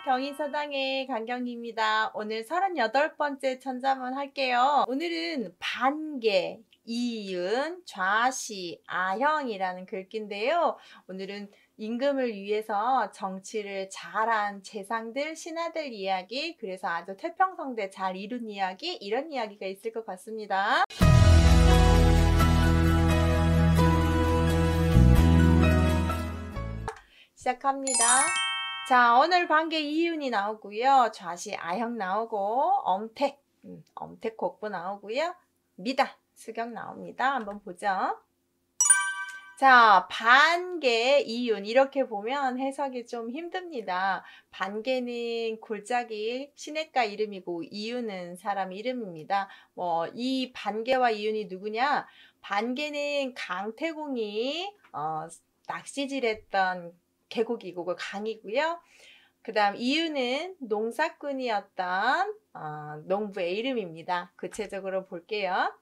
경인서당의 강경입니다. 오늘 38번째 천자문 할게요. 오늘은 반개, 이윤, 좌시, 아형이라는 글귀인데요. 오늘은 임금을 위해서 정치를 잘한 재상들, 신하들 이야기, 그래서 아주 태평성대 잘 이룬 이야기, 이런 이야기가 있을 것 같습니다. 시작합니다. 자, 오늘 반개 이윤이 나오고요. 좌시 아형 나오고 엄택 곡부 나오고요. 미다 수경 나옵니다. 한번 보죠. 자, 반개 이윤 이렇게 보면 해석이 좀 힘듭니다. 반개는 골짜기 시냇가 이름이고 이윤은 사람 이름입니다. 이 반개와 이윤이 누구냐? 반개는 강태공이 낚시질했던 계곡이고 강이고요. 그 다음 이유는 농사꾼이었던 농부의 이름입니다. 구체적으로 볼게요.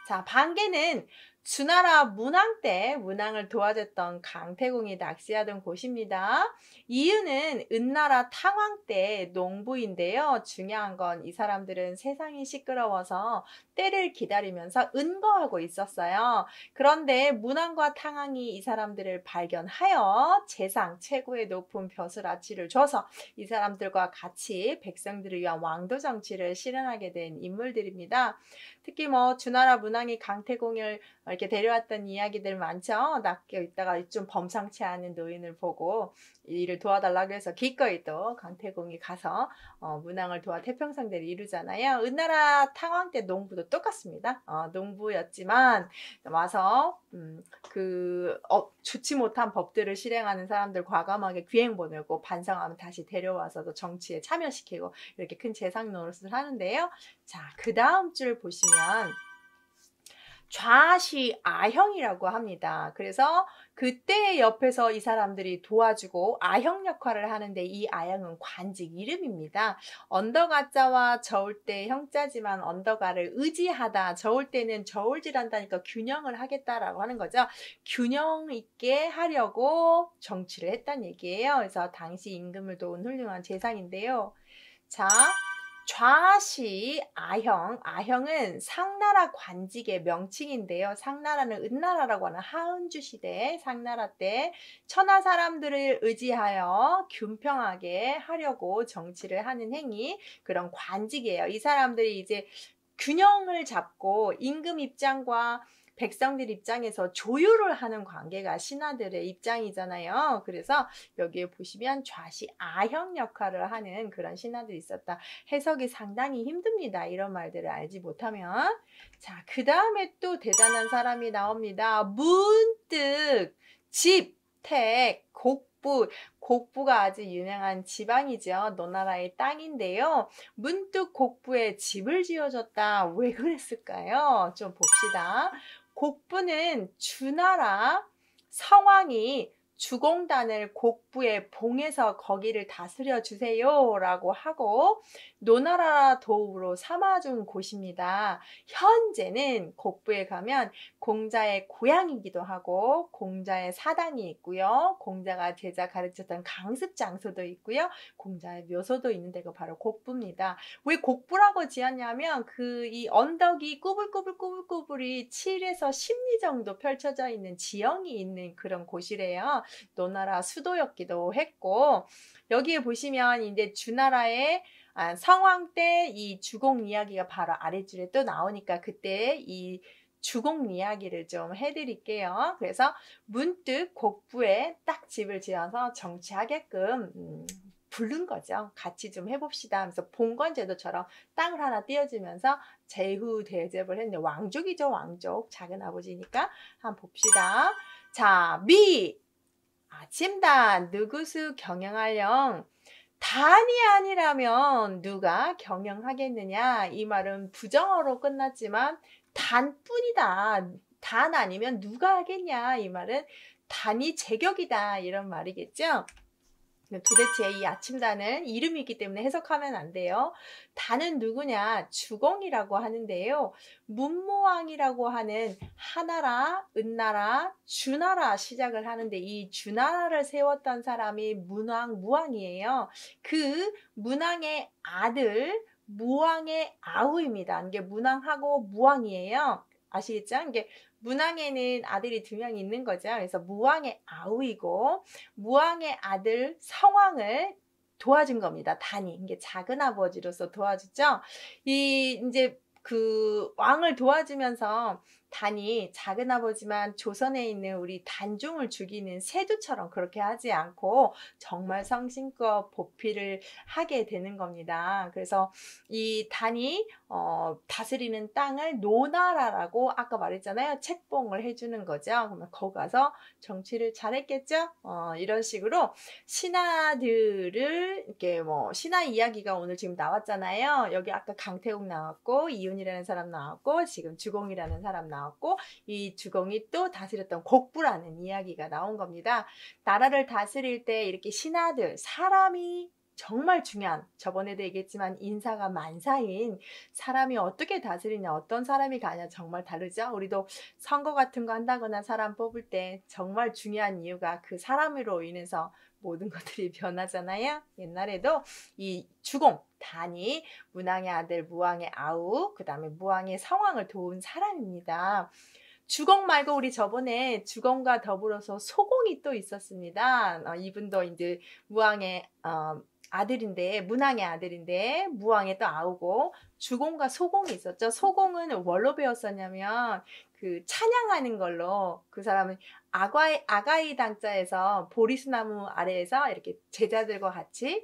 자, 반개는 주나라 문왕 때 문왕을 도와줬던 강태공이 낚시하던 곳입니다. 이유는 은나라 탕왕 때 농부인데요. 중요한 건 이 사람들은 세상이 시끄러워서 때를 기다리면서 은거하고 있었어요. 그런데 문왕과 탕왕이 이 사람들을 발견하여 재상 최고의 높은 벼슬아치를 줘서 이 사람들과 같이 백성들을 위한 왕도 정치를 실현하게 된 인물들입니다. 특히 주나라 문왕이 강태공을 이렇게 데려왔던 이야기들 많죠. 낚여 있다가 좀 범상치 않은 노인을 보고 일을 도와달라고 해서 기꺼이 또 강태공이 가서 문왕을 도와 태평성대를 이루잖아요. 은나라 탕왕 때 농부도 똑같습니다. 농부였지만 와서 좋지 못한 법들을 실행하는 사람들 과감하게 귀행 보내고 반성하면 다시 데려와서 또 정치에 참여시키고 이렇게 큰 재상 노릇을 하는데요. 자, 그 다음 줄 보시면 좌시 아형이라고 합니다. 그래서 그때 옆에서 이 사람들이 도와주고 아형 역할을 하는데 이 아형은 관직 이름입니다. 언덕아자와 저울대 형자지만 언덕아를 의지하다. 저울대는 저울질한다니까 균형을 하겠다라고 하는 거죠. 균형 있게 하려고 정치를 했다는 얘기예요. 그래서 당시 임금을 도운 훌륭한 재상인데요. 자, 좌시 아형, 아형은 상나라 관직의 명칭인데요. 상나라는 은나라라고 하는 하은주 시대 상나라 때 천하 사람들을 의지하여 균평하게 하려고 정치를 하는 행위, 그런 관직이에요. 이 사람들이 이제 균형을 잡고 임금 입장과 백성들 입장에서 조율을 하는 관계가 신하들의 입장이잖아요. 그래서 여기에 보시면 좌시 아형 역할을 하는 그런 신하들이 있었다. 해석이 상당히 힘듭니다. 이런 말들을 알지 못하면. 자, 그 다음에 또 대단한 사람이 나옵니다. 문득, 집, 택, 곡부가 아주 유명한 지방이죠. 노나라의 땅인데요. 문득 곡부에 집을 지어줬다. 왜 그랬을까요? 좀 봅시다. 곡부는 주나라 성왕이 주공단을 곡부에 봉해서 거기를 다스려 주세요 라고 하고 노나라 도읍으로 삼아준 곳입니다. 현재는 곡부에 가면 공자의 고향이기도 하고 공자의 사당이 있고요. 공자가 제자 가르쳤던 강습 장소도 있고요. 공자의 묘소도 있는 데가 바로 곡부입니다. 왜 곡부라고 지었냐면 이 언덕이 꾸불꾸불이 7에서 10리 정도 펼쳐져 있는 지형이 있는 그런 곳이래요. 노나라 수도였기도 했고, 여기에 보시면 이제 주나라의 성왕 때 이 주공 이야기가 바로 아랫줄에 또 나오니까 그때 이 주공 이야기를 좀 해드릴게요. 그래서 문득 곡부에 딱 집을 지어서 정치하게끔 부른 거죠. 같이 좀 해봅시다 하면서 봉건제도처럼 땅을 하나 띄워주면서 제후 대접을 했는데 왕족이죠. 왕족. 작은 아버지니까 한번 봅시다. 자, 아침단 누구수 경영하령. 단이 아니라면 누가 경영하겠느냐. 이 말은 부정어로 끝났지만 단뿐이다. 단 아니면 누가 하겠냐. 이 말은 단이 제격이다. 이런 말이겠죠. 도대체 이 아침단은 이름이기 때문에 해석하면 안 돼요. 단은 누구냐? 주공이라고 하는데요. 문무왕이라고 하는 하나라, 은나라, 주나라 시작을 하는데 이 주나라를 세웠던 사람이 문왕, 무왕이에요. 그 문왕의 아들 무왕의 아우입니다. 이게 문왕하고 무왕이에요. 아시겠죠? 이게 문왕에는 아들이 2명 있는 거죠. 그래서 무왕의 아우이고 무왕의 아들 성왕을 도와준 겁니다. 단이. 이게 작은 아버지로서 도와주죠. 이 이제 그 왕을 도와주면서 단이 작은 아버지만 조선에 있는 우리 단종을 죽이는 세두처럼 그렇게 하지 않고 정말 성심껏 보필을 하게 되는 겁니다. 그래서 이 단이 다스리는 땅을 노나라라고 아까 말했잖아요. 책봉을 해주는 거죠. 그러면 거기 가서 정치를 잘했겠죠. 이런 식으로 신하들을 이렇게 뭐 신하 이야기가 오늘 지금 나왔잖아요. 여기 아까 강태국 나왔고 이윤이라는 사람 나왔고 지금 주공이라는 사람 나왔고 이 주공이 또 다스렸던 곡부라는 이야기가 나온 겁니다. 나라를 다스릴 때 이렇게 신하들 사람이 정말 중요한 저번에도 얘기했지만 인사가 만사인 사람이 어떻게 다스리냐 어떤 사람이 가냐 정말 다르죠. 우리도 선거 같은 거 한다거나 사람 뽑을 때 정말 중요한 이유가 그 사람으로 인해서 모든 것들이 변하잖아요. 옛날에도 이 주공 단이 문왕의 아들 무왕의 아우 그 다음에 무왕의 성왕을 도운 사람입니다. 주공 말고 우리 저번에 주공과 더불어서 소공이 또 있었습니다. 이분도 이제 무왕의 아들인데 문왕의 아들인데 무왕의 또 아우고 주공과 소공이 있었죠. 소공은 뭘로 배웠었냐면 그 찬양하는 걸로 그 사람은 아가이 당자에서 보리수나무 아래에서 이렇게 제자들과 같이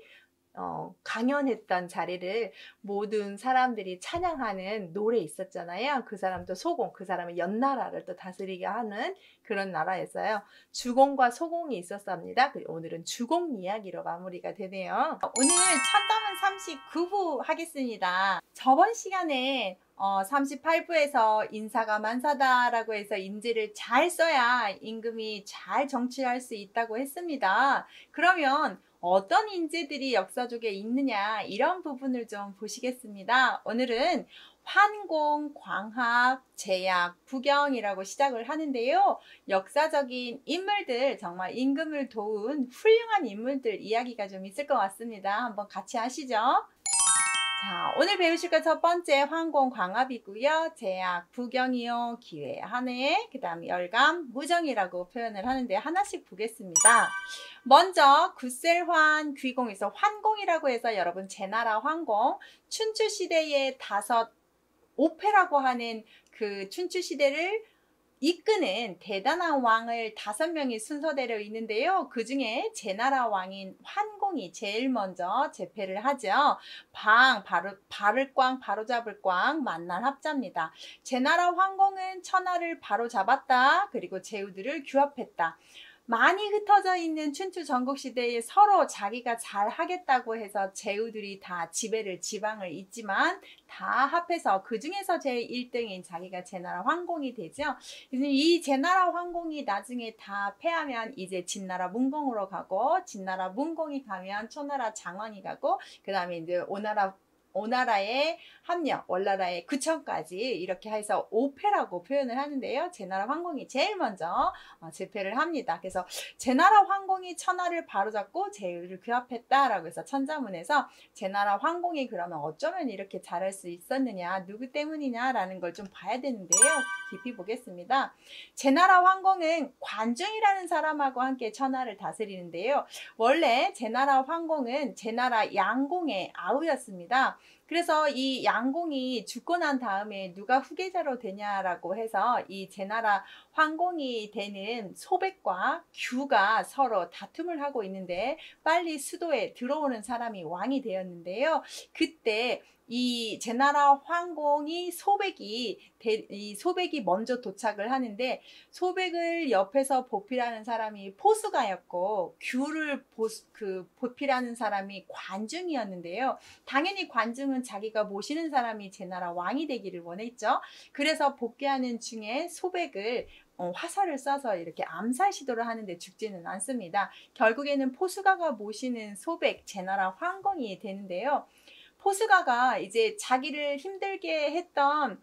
강연했던 자리를 모든 사람들이 찬양하는 노래 있었잖아요. 그 사람도 소공, 그 사람은 연나라를 또 다스리게 하는 그런 나라였어요. 주공과 소공이 있었습니다. 오늘은 주공 이야기로 마무리가 되네요. 오늘 천담은 39부 하겠습니다. 저번 시간에 38부에서 인사가 만사다라고 해서 인지를 잘 써야 임금이 잘 정치할 수 있다고 했습니다. 그러면 어떤 인재들이 역사적에 있느냐 이런 부분을 좀 보시겠습니다. 오늘은 환공, 광학, 제약, 부경이라고 시작을 하는데요. 역사적인 인물들 정말 임금을 도운 훌륭한 인물들 이야기가 좀 있을 것 같습니다. 한번 같이 하시죠. 자, 오늘 배우실 것 첫 번째 환공 광합이고요. 제약, 부경이요, 기회, 한해, 그 다음 열감, 무정이라고 표현을 하는데 하나씩 보겠습니다. 먼저 굿셀환 귀공에서 환공이라고 해서 여러분 제나라 환공, 춘추시대의 5패라고 하는 그 춘추시대를 이끄는 대단한 왕을 5명이 순서대로 있는데요. 그 중에 제나라 왕인 환공이 제일 먼저 제패를 하죠. 바를 꽝, 바로잡을 꽝, 만난 합자입니다. 제나라 환공은 천하를 바로잡았다. 그리고 제후들을 규합했다. 많이 흩어져 있는 춘추 전국시대에 서로 자기가 잘 하겠다고 해서 제후들이 다 지방을 잇지만 다 합해서 그 중에서 제일 1등인 자기가 제나라 황공이 되죠. 이 제나라 황공이 나중에 다 패하면 이제 진나라 문공으로 가고 진나라 문공이 가면 초나라 장왕이 가고 그 다음에 이제 오나라의 합력, 월나라의 구천까지 이렇게 해서 5패라고 표현을 하는데요. 제나라 황공이 제일 먼저 제패를 합니다. 그래서 제나라 황공이 천하를 바로잡고 제후를 규합했다라고 해서 천자문에서 제나라 황공이 그러면 어쩌면 이렇게 잘할 수 있었느냐, 누구 때문이냐라는 걸 좀 봐야 되는데요. 깊이 보겠습니다. 제나라 황공은 관중이라는 사람하고 함께 천하를 다스리는데요. 원래 제나라 황공은 제나라 양공의 아우였습니다. 그래서 이 양공이 죽고 난 다음에 누가 후계자로 되냐라고 해서 이 제나라 황공이 되는 소백과 규가 서로 다툼을 하고 있는데 빨리 수도에 들어오는 사람이 왕이 되었는데요. 그때 이 제나라 황공이 소백이 먼저 도착을 하는데 소백을 옆에서 보필하는 사람이 포수가였고 규를 보필하는 사람이 관중이었는데요. 당연히 관중은 자기가 모시는 사람이 제나라 왕이 되기를 원했죠. 그래서 복귀하는 중에 소백을 화살을 쏴서 이렇게 암살 시도를 하는데 죽지는 않습니다. 결국에는 포스가가 모시는 소백, 제나라 황공이 되는데요. 포스가가 이제 자기를 힘들게 했던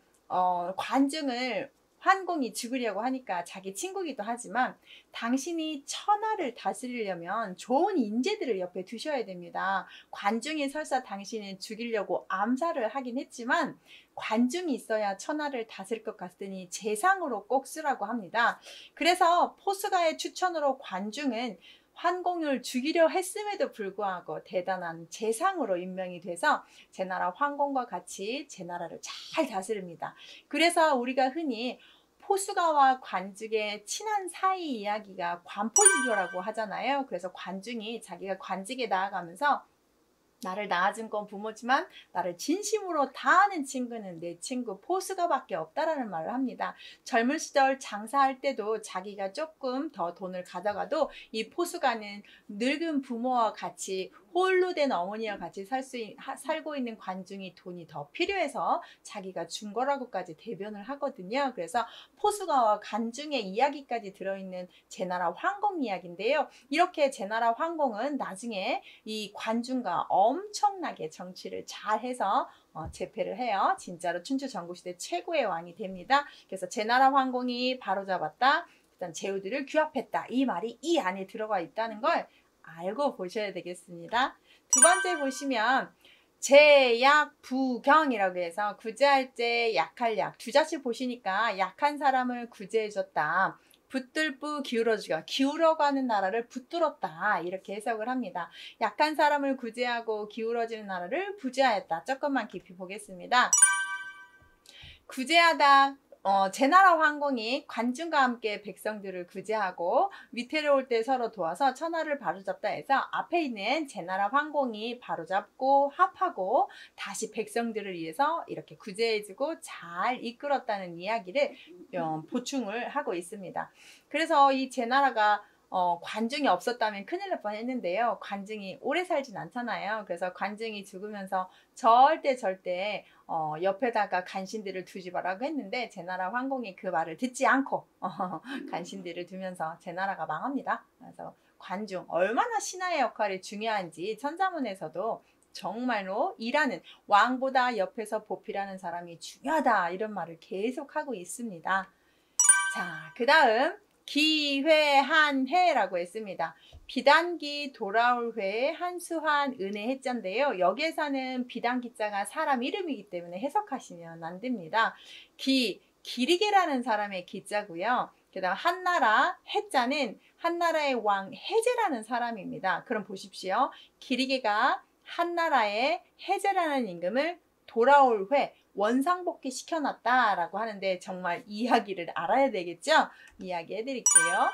관중을 환공이 죽으려고 하니까 자기 친구기도 하지만 당신이 천하를 다스리려면 좋은 인재들을 옆에 두셔야 됩니다. 관중이 설사 당신을 죽이려고 암살을 하긴 했지만 관중이 있어야 천하를 다스릴 것 같으니 재상으로 꼭 쓰라고 합니다. 그래서 포스가의 추천으로 관중은 환공을 죽이려 했음에도 불구하고 대단한 재상으로 임명이 돼서 제나라 황공과 같이 제나라를 잘 다스립니다. 그래서 우리가 흔히 포스가와 관직의 친한 사이 이야기가 관포지교라고 하잖아요. 그래서 관중이 자기가 관직에 나아가면서 나를 낳아준 건 부모지만 나를 진심으로 다 아는 친구는 내 친구 포스가밖에 없다라는 말을 합니다. 젊은 시절 장사할 때도 자기가 조금 더 돈을 가져가도 이 포스가는 늙은 부모와 같이 홀로 된 어머니와 같이 살고 있는 관중이 돈이 더 필요해서 자기가 준 거라고까지 대변을 하거든요. 그래서 포스가와 관중의 이야기까지 들어있는 제나라 황공 이야기인데요. 이렇게 제나라 황공은 나중에 이 관중과 엄청나게 정치를 잘해서 제패를 해요. 진짜로 춘추 전국시대 최고의 왕이 됩니다. 그래서 제나라 황공이 바로잡았다. 일단 제후들을 규합했다. 이 말이 이 안에 들어가 있다는 걸 알고 보셔야 되겠습니다. 두 번째 보시면 제약 부경이라고 해서 구제할 때 약할 약 두 자씩 보시니까 약한 사람을 구제해줬다. 붙들부 기울어주가 기울어가는 나라를 붙들었다 이렇게 해석을 합니다. 약한 사람을 구제하고 기울어지는 나라를 부제하였다. 조금만 깊이 보겠습니다. 구제하다 제나라 황공이 관중과 함께 백성들을 구제하고 위태로울 때 서로 도와서 천하를 바로잡다 해서 앞에 있는 제나라 황공이 바로잡고 합하고 다시 백성들을 위해서 이렇게 구제해주고 잘 이끌었다는 이야기를 보충을 하고 있습니다. 그래서 이 제나라가 관중이 없었다면 큰일 날 뻔했는데요. 관중이 오래 살진 않잖아요. 그래서 관중이 죽으면서 절대 옆에다가 간신들을 두지 말라고 했는데 제나라 황공이 그 말을 듣지 않고 간신들을 두면서 제나라가 망합니다. 그래서 관중 얼마나 신하의 역할이 중요한지 천자문에서도 정말로 일하는 왕보다 옆에서 보필하는 사람이 중요하다 이런 말을 계속하고 있습니다. 자, 그 다음 기회한해라고 했습니다. 비단기 돌아올 회에 한수한 은혜 해자인데요. 여기에서는 비단기자가 사람 이름이기 때문에 해석하시면 안 됩니다. 기리게라는 사람의 기자고요. 그 다음 한나라 해자는 한나라의 왕 해제라는 사람입니다. 그럼 보십시오. 기리게가 한나라의 해제라는 임금을 돌아올 회 원상복귀 시켜놨다라고 하는데 정말 이야기를 알아야 되겠죠? 이야기해 드릴게요.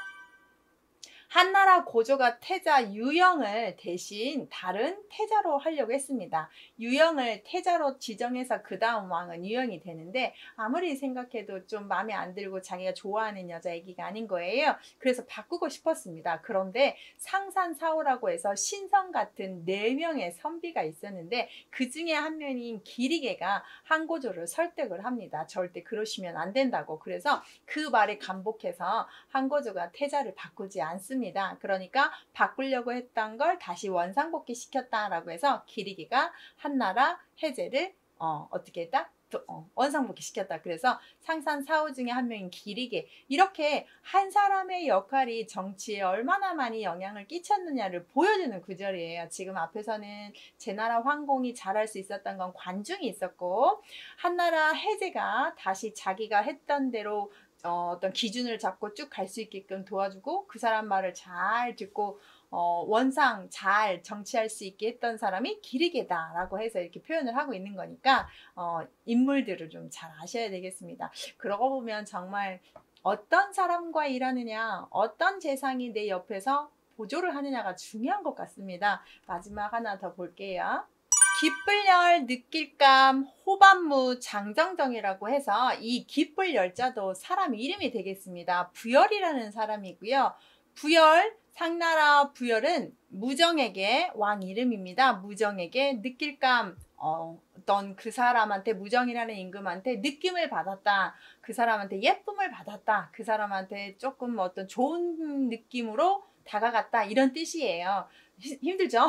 한나라 고조가 태자 유영을 대신 다른 태자로 하려고 했습니다. 유영을 태자로 지정해서 그 다음 왕은 유영이 되는데 아무리 생각해도 좀 마음에 안 들고 자기가 좋아하는 여자 애기가 아닌 거예요. 그래서 바꾸고 싶었습니다. 그런데 상산사오라고 해서 신성 같은 4명의 선비가 있었는데 그 중에 한 명인 기리게가 한고조를 설득을 합니다. 절대 그러시면 안 된다고. 그래서 그 말에 감복해서 한고조가 태자를 바꾸지 않습니다. 그러니까 바꾸려고 했던 걸 다시 원상복귀 시켰다라고 해서 기리기가 한나라 해제를 어떻게 했다? 원상복귀 시켰다. 그래서 상산사후 중에 한 명인 기리게 이렇게 한 사람의 역할이 정치에 얼마나 많이 영향을 끼쳤느냐를 보여주는 구절이에요. 지금 앞에서는 제나라 황공이 잘할 수 있었던 건 관중이 있었고 한나라 해제가 다시 자기가 했던 대로 어떤 기준을 잡고 쭉 갈 수 있게끔 도와주고 그 사람 말을 잘 듣고 원상 잘 정치할 수 있게 했던 사람이 기리게다라고 해서 이렇게 표현을 하고 있는 거니까 인물들을 좀 잘 아셔야 되겠습니다. 그러고 보면 정말 어떤 사람과 일하느냐 어떤 재상이 내 옆에서 보조를 하느냐가 중요한 것 같습니다. 마지막 하나 더 볼게요. 기쁠열, 느낄감, 호반무, 장정정이라고 해서 이 기쁠 열자도 사람 이름이 되겠습니다. 부열이라는 사람이고요. 부열, 상나라 부열은 무정에게 왕 이름입니다. 무정에게 느낄감, 어떤 그 사람한테 무정이라는 임금한테 느낌을 받았다. 그 사람한테 예쁨을 받았다. 그 사람한테 조금 어떤 좋은 느낌으로 다가갔다. 이런 뜻이에요. 힘들죠?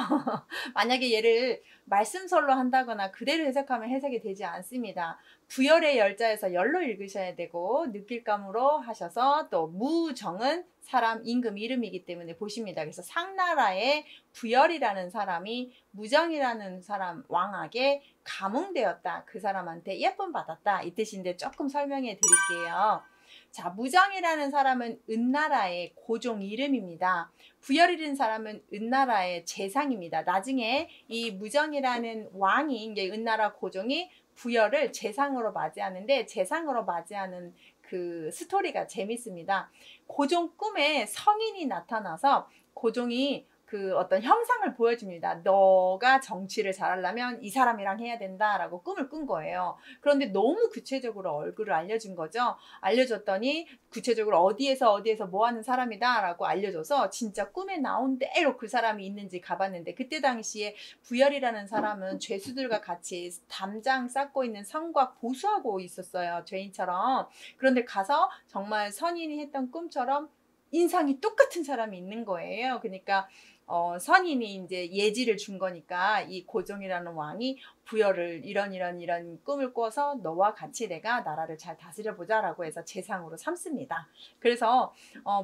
만약에 얘를 말씀설로 한다거나 그대로 해석하면 해석이 되지 않습니다. 부열의 열자에서 열로 읽으셔야 되고 느낄감으로 하셔서 또 무정은 사람 임금 이름이기 때문에 보십니다. 그래서 상나라의 부열이라는 사람이 무정이라는 사람 왕에게 감흥되었다. 그 사람한테 예쁨 받았다. 이 뜻인데 조금 설명해 드릴게요. 자, 무정이라는 사람은 은나라의 고종 이름입니다. 부열이라는 사람은 은나라의 재상입니다. 나중에 이 무정이라는 왕이 이제 은나라 고종이 부열을 재상으로 맞이하는데 재상으로 맞이하는 그 스토리가 재밌습니다. 고종 꿈에 성인이 나타나서 고종이 그 어떤 형상을 보여줍니다. 너가 정치를 잘하려면 이 사람이랑 해야 된다라고 꿈을 꾼 거예요. 그런데 너무 구체적으로 얼굴을 알려준 거죠. 알려줬더니 구체적으로 어디에서 뭐 하는 사람이다 라고 알려줘서 진짜 꿈에 나온 대로 그 사람이 있는지 가봤는데 그때 당시에 부열이라는 사람은 죄수들과 같이 담장 쌓고 있는 성곽 보수하고 있었어요. 죄인처럼. 그런데 가서 정말 선인이 했던 꿈처럼 인상이 똑같은 사람이 있는 거예요. 그러니까 선인이 이제 예지를 준 거니까 이 고종이라는 왕이 부열을 이런 꿈을 꿔서 너와 같이 내가 나라를 잘 다스려 보자라고 해서 재상으로 삼습니다. 그래서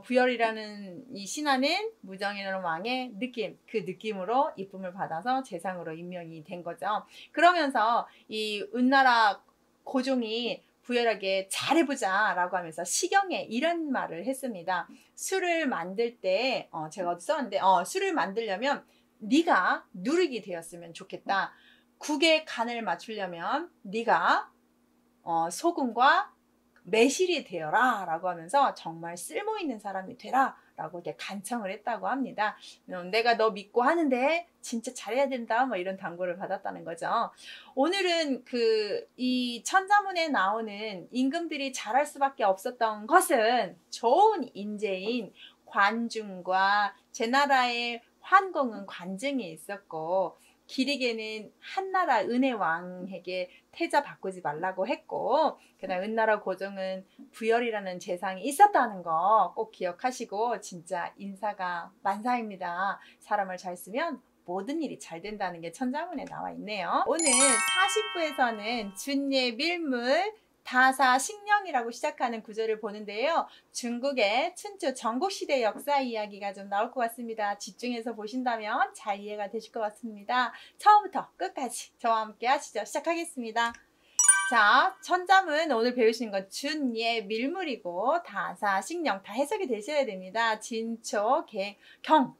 부열이라는 이 신하는 무정이라는 왕의 느낌, 그 느낌으로 이쁨을 받아서 재상으로 임명이 된 거죠. 그러면서 이 은나라 고종이 부열에게 잘해보자 라고 하면서 시경에 이런 말을 했습니다. 술을 만들 때 제가 어디 썼는데 술을 만들려면 네가 누룩이 되었으면 좋겠다. 국의 간을 맞추려면 네가 소금과 매실이 되어라 라고 하면서 정말 쓸모있는 사람이 되라 라고 이렇게 간청을 했다고 합니다. 내가 너 믿고 하는데 진짜 잘해야 된다 뭐 이런 당부를 받았다는 거죠. 오늘은 이 천자문에 나오는 임금들이 잘할 수밖에 없었던 것은 좋은 인재인 관중과 제나라의 환공은 관증이 있었고 길이게는 한나라 은혜왕에게 태자 바꾸지 말라고 했고 그다음 은나라 고종은 부열이라는 재상이 있었다는 거 꼭 기억하시고 진짜 인사가 만사입니다. 사람을 잘 쓰면 모든 일이 잘 된다는 게 천자문에 나와 있네요. 오늘 40부에서는 준예 밀물 다사 식령이라고 시작하는 구절을 보는데요. 중국의 춘추 전국시대 역사 이야기가 좀 나올 것 같습니다. 집중해서 보신다면 잘 이해가 되실 것 같습니다. 처음부터 끝까지 저와 함께 하시죠. 시작하겠습니다. 자, 천자문 오늘 배우시는 건 준예 밀물이고 다사 식령 다 해석이 되셔야 됩니다. 진초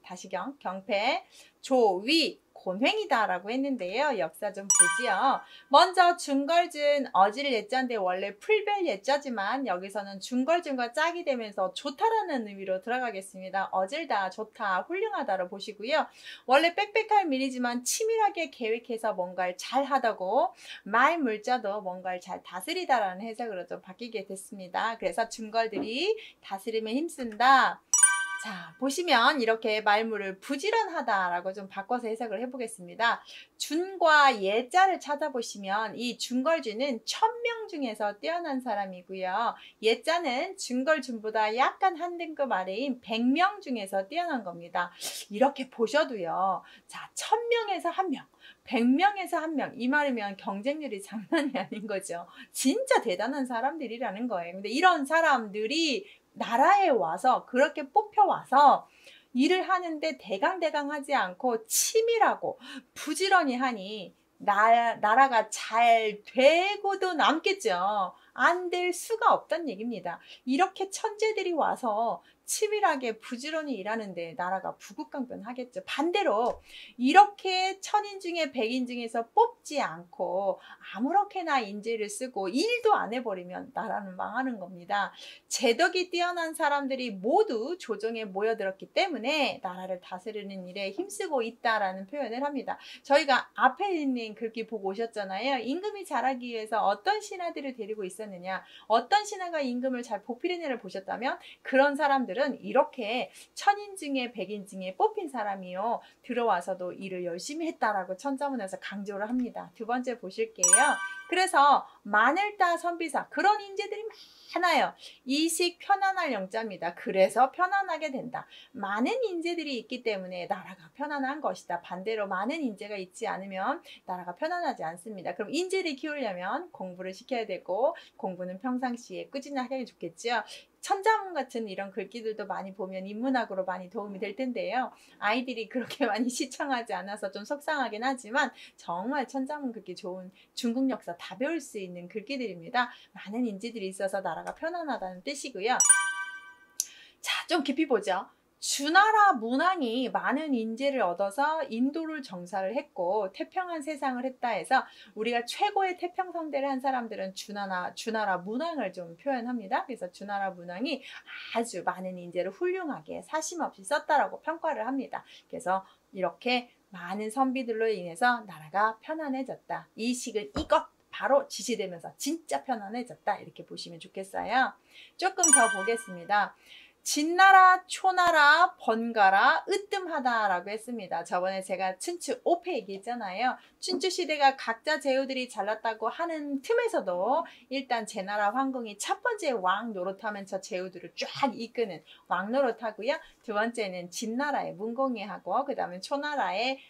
다시경 경패 조위 곤횡이다 라고 했는데요. 역사 좀 보지요. 먼저 중걸준 어질 예자인데 원래 풀별 예자지만 여기서는 중걸준과 짝이 되면서 좋다라는 의미로 들어가겠습니다. 어질다, 좋다, 훌륭하다로 보시고요. 원래 빽빽할 밀이지만 치밀하게 계획해서 뭔가를 잘 하다고 말 물자도 뭔가를 잘 다스리다라는 해석으로 좀 바뀌게 됐습니다. 그래서 중걸들이 다스림에 힘쓴다. 자, 보시면 이렇게 말물을 부지런하다라고 좀 바꿔서 해석을 해보겠습니다. 준과 예자를 찾아보시면 이 준걸준은 1000명 중에서 뛰어난 사람이고요. 예자는 준걸준보다 약간 한 등급 아래인 100명 중에서 뛰어난 겁니다. 이렇게 보셔도요. 자, 1000명에서 1명. 100명에서 1명 이 말이면 경쟁률이 장난이 아닌 거죠. 진짜 대단한 사람들이라는 거예요. 근데 이런 사람들이 나라에 와서 그렇게 뽑혀와서 일을 하는데 대강대강 하지 않고 치밀하고 부지런히 하니 나라가 잘 되고도 남겠죠. 안 될 수가 없다는 얘기입니다. 이렇게 천재들이 와서 치밀하게 부지런히 일하는데 나라가 부국강변하겠죠. 반대로 이렇게 1000인 중에 100인 중에서 뽑지 않고 아무렇게나 인재를 쓰고 일도 안 해버리면 나라는 망하는 겁니다. 재덕이 뛰어난 사람들이 모두 조정에 모여들었기 때문에 나라를 다스리는 일에 힘쓰고 있다라는 표현을 합니다. 저희가 앞에 있는 글귀 보고 오셨잖아요. 임금이 잘하기 위해서 어떤 신하들을 데리고 있었느냐, 어떤 신하가 임금을 잘 보필해내를 보셨다면 그런 사람들은 사람들은 이렇게 천인중에 백인중에 뽑힌 사람이요. 들어와서도 일을 열심히 했다라고 천자문에서 강조를 합니다. 두 번째 보실게요. 그래서 마늘따 선비사 그런 인재들이 많아요. 이식 편안할 영자입니다. 그래서 편안하게 된다. 많은 인재들이 있기 때문에 나라가 편안한 것이다. 반대로 많은 인재가 있지 않으면 나라가 편안하지 않습니다. 그럼 인재를 키우려면 공부를 시켜야 되고 공부는 평상시에 꾸준히 하는 게 좋겠죠. 천자문 같은 이런 글귀들도 많이 보면 인문학으로 많이 도움이 될 텐데요. 아이들이 그렇게 많이 시청하지 않아서 좀 속상하긴 하지만 정말 천자문 글귀 좋은 중국 역사 다 배울 수 있는 글귀들입니다. 많은 인재들이 있어서 나라가 편안하다는 뜻이고요. 자, 좀 깊이 보죠. 주나라 문왕이 많은 인재를 얻어서 인도를 정사를 했고 태평한 세상을 했다 해서 우리가 최고의 태평성대를 한 사람들은 주나라 문왕을 좀 표현합니다. 그래서 주나라 문왕이 아주 많은 인재를 훌륭하게 사심없이 썼다라고 평가를 합니다. 그래서 이렇게 많은 선비들로 인해서 나라가 편안해졌다. 이 식은 이것 바로 지시되면서 진짜 편안해졌다. 이렇게 보시면 좋겠어요. 조금 더 보겠습니다. 진나라, 초나라, 번가라, 으뜸하다라고 했습니다. 저번에 제가 춘추 5패 얘기했잖아요. 춘추 시대가 각자 제후들이 잘났다고 하는 틈에서도 일단 제나라 황궁이 첫 번째 왕 노릇하면서 제후들을 쫙 이끄는 왕 노릇하고요. 두 번째는 진나라의 문공이 하고 그 다음에 초나라의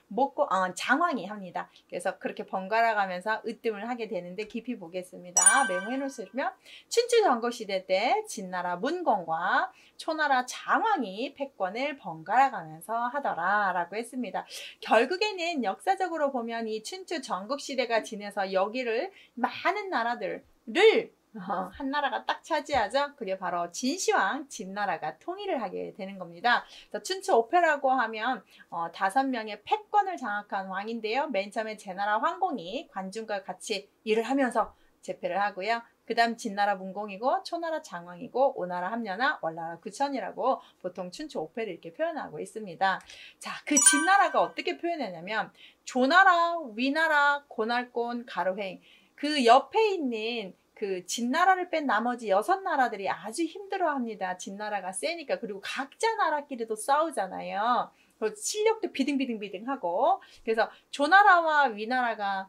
장왕이 합니다. 그래서 그렇게 번갈아 가면서 으뜸을 하게 되는데 깊이 보겠습니다. 메모해 놓으시면 춘추 전국시대 때 진나라 문공과 초나라 장왕이 패권을 번갈아 가면서 하더라 라고 했습니다. 결국에는 역사적으로 보면 이 춘추 전국시대가 지내서 여기를 많은 나라들을 한 나라가 딱 차지하죠. 그게 바로 진시황 진나라가 통일을 하게 되는 겁니다. 그래서 춘추 5패라고 하면 5명의 패권을 장악한 왕인데요. 맨 처음에 제나라 황공이 관중과 같이 일을 하면서 제패를 하고요. 그 다음 진나라 문공이고 초나라 장왕이고 오나라 함려나 월나라 구천이라고 보통 춘추 5패를 이렇게 표현하고 있습니다. 자, 그 진나라가 어떻게 표현하냐면 조나라, 위나라, 고날곤, 가로행 그 옆에 있는 그 진나라를 뺀 나머지 6나라들이 아주 힘들어합니다. 진나라가 세니까. 그리고 각자 나라끼리도 싸우잖아요. 그리고 실력도 비등비등하고 그래서 조나라와 위나라가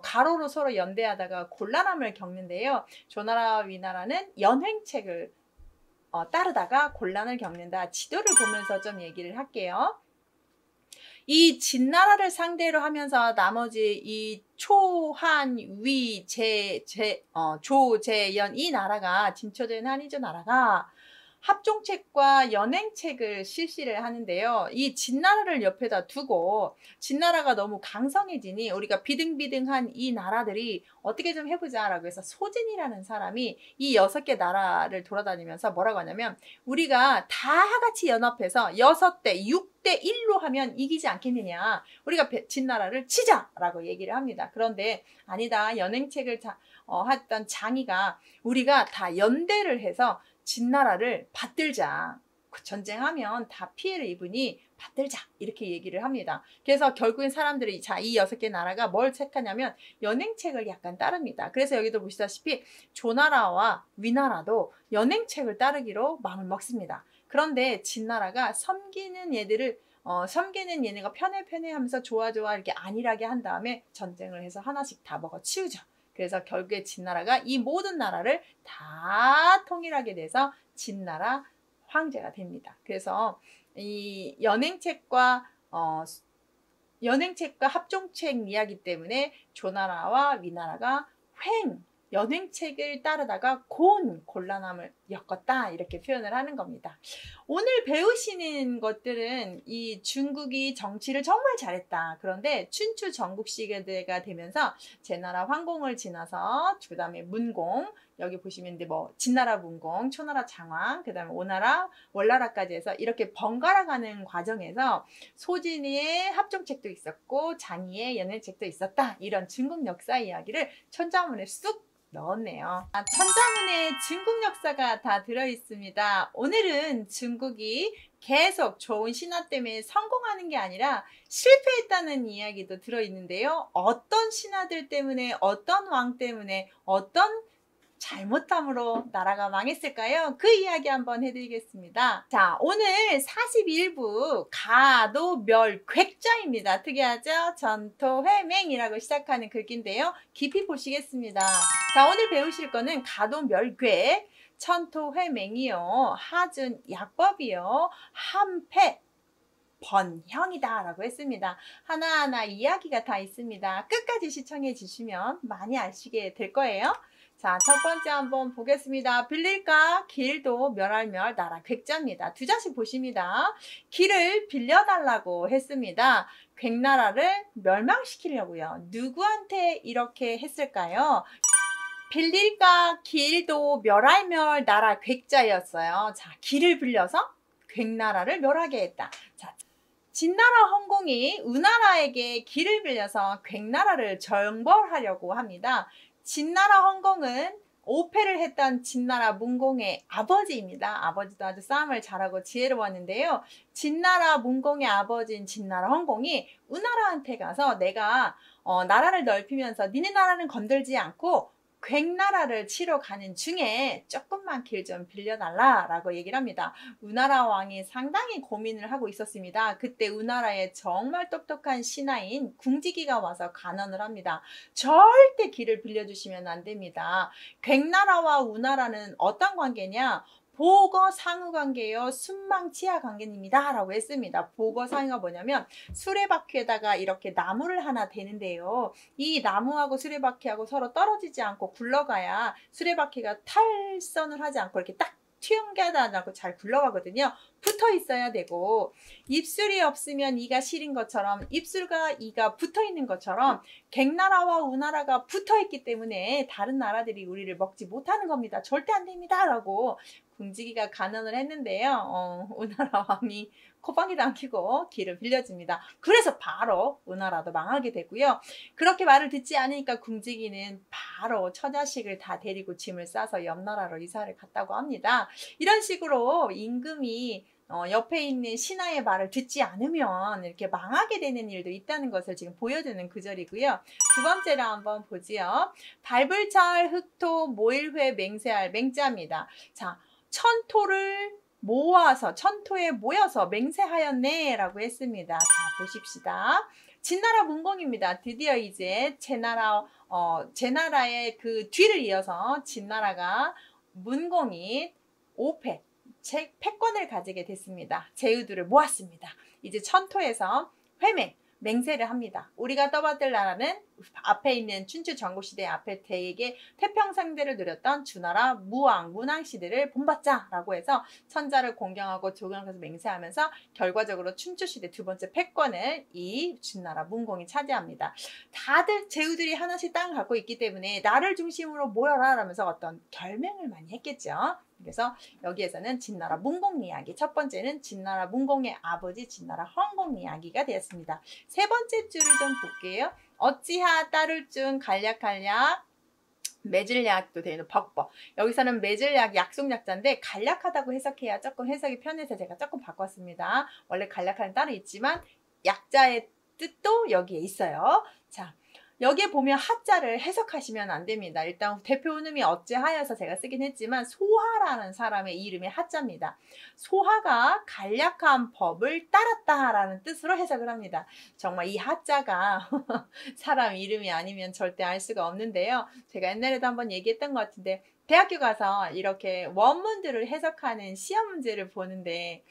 가로로 서로 연대하다가 곤란함을 겪는데요. 조나라와 위나라는 연횡책을 따르다가 곤란을 겪는다. 지도를 보면서 좀 얘기를 할게요. 이 진나라를 상대로 하면서 나머지 이 초, 한, 위, 조, 제, 연 이 나라가 진초된 한이조 나라가 합종책과 연행책을 실시를 하는데요. 이 진나라를 옆에다 두고 진나라가 너무 강성해지니 우리가 비등비등한 이 나라들이 어떻게 좀 해보자 라고 해서 소진이라는 사람이 이 6개 나라를 돌아다니면서 뭐라고 하냐면 우리가 다 같이 연합해서 6대 6대 1로 하면 이기지 않겠느냐. 우리가 진나라를 치자 라고 얘기를 합니다. 그런데 아니다. 연행책을 했던 장이가 우리가 다 연대를 해서 진나라를 받들자. 전쟁하면 다 피해를 입으니 받들자. 이렇게 얘기를 합니다. 그래서 결국엔 사람들이 이 6개 나라가 뭘 택하냐면 연행책을 약간 따릅니다. 그래서 여기도 보시다시피 조나라와 위나라도 연행책을 따르기로 마음을 먹습니다. 그런데 진나라가 섬기는 얘네가 편해 하면서 좋아 이렇게 안일하게 한 다음에 전쟁을 해서 하나씩 다 먹어 치우죠. 그래서 결국에 진나라가 이 모든 나라를 다 통일하게 돼서 진나라 황제가 됩니다. 그래서 이 연행책과 합종책 이야기 때문에 조나라와 위나라가 연행책을 따르다가 곤란함을 겪었다 이렇게 표현을 하는 겁니다. 오늘 배우시는 것들은 이 중국이 정치를 정말 잘했다. 그런데 춘추 전국시대가 되면서 제나라 황공을 지나서 그 다음에 문공 여기 보시면 진나라 문공, 초나라 장왕, 그 다음에 오나라, 월나라까지 해서 이렇게 번갈아 가는 과정에서 소진이의 합종책도 있었고 장이의 연행책도 있었다. 이런 중국 역사 이야기를 천자문에 쑥 넣었네요. 천자문에 중국 역사가 다 들어있습니다. 오늘은 중국이 계속 좋은 신화 때문에 성공하는 게 아니라 실패했다는 이야기도 들어있는데요. 어떤 신화들 때문에 어떤 왕 때문에 어떤 잘못함으로 나라가 망했을까요? 그 이야기 한번 해드리겠습니다. 자, 오늘 41부 가도멸괴자입니다. 특이하죠? 전토회맹이라고 시작하는 글귀인데요. 깊이 보시겠습니다. 자, 오늘 배우실 거는 가도멸괴, 천토회맹이요, 하준약법이요, 함패, 번형이다 라고 했습니다. 하나하나 이야기가 다 있습니다. 끝까지 시청해 주시면 많이 아시게 될 거예요. 자, 첫 번째 한번 보겠습니다. 빌릴까? 길도 멸할멸 나라 객자입니다. 두 자씩 보십니다. 길을 빌려달라고 했습니다. 객나라를 멸망시키려고요. 누구한테 이렇게 했을까요? 빌릴까? 길도 멸할멸 나라 객자였어요. 자, 길을 빌려서 객나라를 멸하게 했다. 자, 진나라 헌공이 우나라에게 길을 빌려서 객나라를 정벌하려고 합니다. 진나라 헌공은 오패를 했던 진나라 문공의 아버지입니다. 아버지도 아주 싸움을 잘하고 지혜로웠는데요. 진나라 문공의 아버지인 진나라 헌공이 우나라한테 가서 내가 나라를 넓히면서 니네 나라는 건들지 않고 객나라를 치러 가는 중에 조금만 길 좀 빌려달라라고 얘기를 합니다. 우나라 왕이 상당히 고민을 하고 있었습니다. 그때 우나라에 정말 똑똑한 신하인 궁지기가 와서 간언을 합니다. 절대 길을 빌려주시면 안 됩니다. 객나라와 우나라는 어떤 관계냐? 보거 상우 관계요, 순망치하 관계입니다 라고 했습니다. 보거 상우가 뭐냐면 수레바퀴에다가 이렇게 나무를 하나 대는데요, 이 나무하고 수레바퀴하고 서로 떨어지지 않고 굴러가야 수레바퀴가 탈선을 하지 않고 이렇게 딱 튀어나가지 않고 잘 굴러가거든요. 붙어 있어야 되고, 입술이 없으면 이가 시린 것처럼 입술과 이가 붙어 있는 것처럼 객나라와 우나라가 붙어 있기 때문에 다른 나라들이 우리를 먹지 못하는 겁니다. 절대 안 됩니다 라고 궁지기가 간언을 했는데요. 우나라 왕이 콧방귀도 안 켜고 길을 빌려줍니다. 그래서 바로 우나라도 망하게 되고요. 그렇게 말을 듣지 않으니까 궁지기는 바로 처자식을 다 데리고 짐을 싸서 옆나라로 이사를 갔다고 합니다. 이런 식으로 임금이 옆에 있는 신하의 말을 듣지 않으면 이렇게 망하게 되는 일도 있다는 것을 지금 보여주는 구절이고요. 두 번째로 한번 보지요. 발불철 흑토 모일회 맹세할 맹자입니다. 자, 천토를 모아서 천토에 모여서 맹세하였네 라고 했습니다. 자, 보십시다. 진나라 문공입니다. 드디어 이제 제나라의 그 뒤를 이어서 진나라가 문공이 5패 패권을 가지게 됐습니다. 제후들을 모았습니다. 이제 천토에서 맹세를 합니다. 우리가 떠받들 나라는 앞에 있는 춘추 전국시대 앞에 대개 태평상대를 누렸던 주나라 문왕시대를 본받자 라고 해서 천자를 공경하고 조경해서 맹세하면서 결과적으로 춘추시대 두 번째 패권을 이 진나라 문공이 차지합니다. 다들 제후들이 하나씩 땅을 갖고 있기 때문에 나를 중심으로 모여라 라면서 어떤 결맹을 많이 했겠죠. 그래서 여기에서는 진나라 문공 이야기, 첫 번째는 진나라 문공의 아버지 진나라 헌공 이야기가 되었습니다. 세 번째 줄을 좀 볼게요. 어찌하 따를 중 간략간략 맺을약도 되는 벅벅. 여기서는 맺을약 약속약자인데 간략하다고 해석해야 조금 해석이 편해서 제가 조금 바꿨습니다. 원래 간략하는 따로 있지만 약자의 뜻도 여기에 있어요. 자, 여기에 보면 하자를 해석하시면 안 됩니다. 일단 대표 운음이 어찌하여서 제가 쓰긴 했지만 소하라는 사람의 이름이 하자입니다. 소하가 간략한 법을 따랐다라는 뜻으로 해석을 합니다. 정말 이 하자가 사람 이름이 아니면 절대 알 수가 없는데요. 제가 옛날에도 한번 얘기했던 것 같은데, 대학교 가서 이렇게 원문들을 해석하는 시험 문제를 보는데